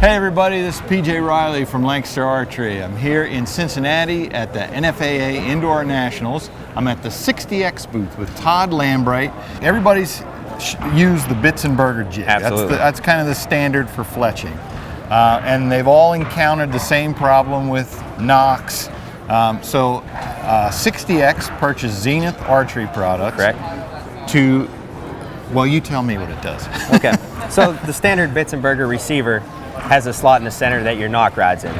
Hey everybody, this is PJ Riley from Lancaster Archery. I'm here in Cincinnati at the NFAA Indoor Nationals. I'm at the 60X booth with Todd Lambright. Everybody's used the Bitzenburger jig. Absolutely. That's kind of the standard for fletching. And they've all encountered the same problem with Nocks. So 60X purchased Zenith Archery products. Correct. Well, you tell me what it does. Okay, so the standard Bitzenburger receiver has a slot in the center that your Nock rides in,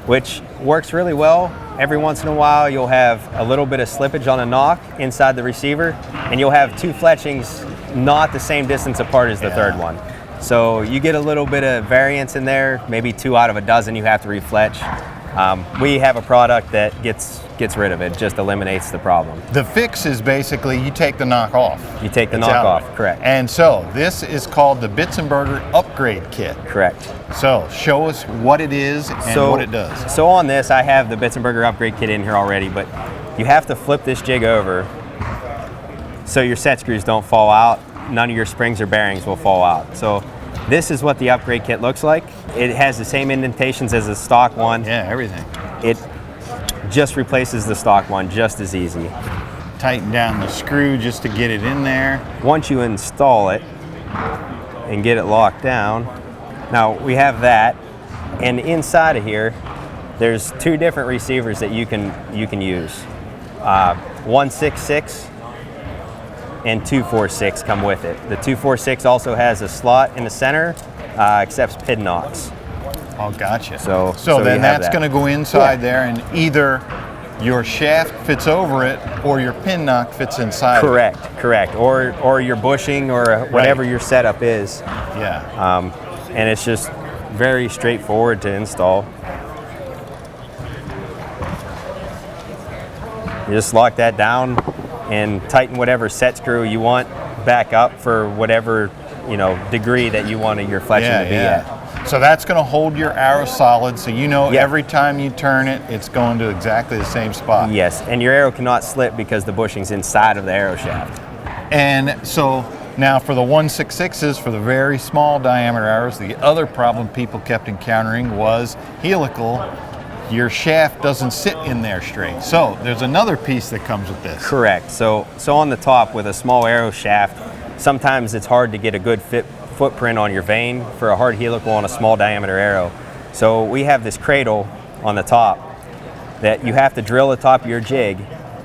which works really well. Every once in a while you'll have a little bit of slippage on a Nock inside the receiver, and you'll have two fletchings not the same distance apart as the third one. So you get a little bit of variance in there, maybe 2 out of a dozen you have to refletch. We have a product that gets rid of it, just eliminates the problem. The fix is basically you take the Nock off. You take the Nock off, correct. And so this is called the Bitzenburger Upgrade Kit. Correct. So show us what it is and what it does. So on this, I have the Bitzenburger Upgrade Kit in here already, but you have to flip this jig over so your set screws don't fall out. None of your springs or bearings will fall out. So this is what the upgrade kit looks like. It has the same indentations as the stock one. Yeah, everything. It just replaces the stock one just as easy. Tighten down the screw just to get it in there. Once you install it and get it locked down, now we have that, and inside of here there's 2 different receivers that you can use. 166 and 246 come with it. The 246 also has a slot in the center, accepts pin Nocks. Oh, gotcha. So then that's going to go inside there, and either your shaft fits over it or your pin Nock fits inside. Correct. Or your bushing or whatever your setup is. Yeah. And it's just very straightforward to install. You just lock that down and tighten whatever set screw you want back up for whatever degree that you want your fletching to be at. So that's going to hold your arrow solid, so every time you turn it, it's going to exactly the same spot. Yes, and your arrow cannot slip because the bushing's inside of the arrow shaft. And so now for the 166s, for the very small diameter arrows, the other problem people kept encountering was helical. Your shaft doesn't sit in there straight. So there's another piece that comes with this. Correct. So on the top with a small arrow shaft, sometimes it's hard to get a good footprint on your vane for a hard helical on a small diameter arrow. So we have this cradle on the top that you have to drill the top of your jig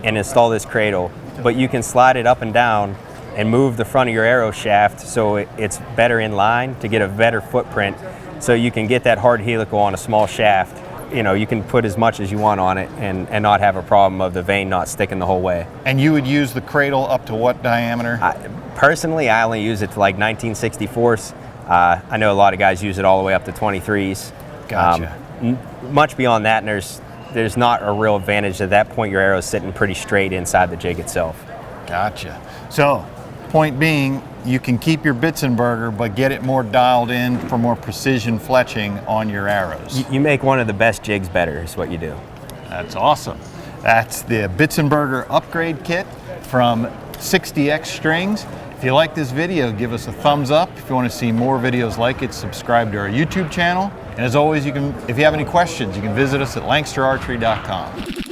and install this cradle, but you can slide it up and down and move the front of your arrow shaft so it's better in line to get a better footprint, so you can get that hard helical on a small shaft. You can put as much as you want on it and not have a problem of the vane not sticking the whole way. And you would use the cradle up to what diameter? Personally, I only use it to like 1964s. I know a lot of guys use it all the way up to 23s. Gotcha. Much beyond that, and there's not a real advantage. At that point, your arrow's sitting pretty straight inside the jig itself. Gotcha. So, point being, you can keep your Bitzenburger, but get it more dialed in for more precision fletching on your arrows. You make one of the best jigs better is what you do. That's awesome. That's the Bitzenburger Upgrade Kit from 60X Strings. If you like this video, give us a thumbs up. If you want to see more videos like it, subscribe to our YouTube channel. And as always, if you have any questions, you can visit us at lancasterarchery.com.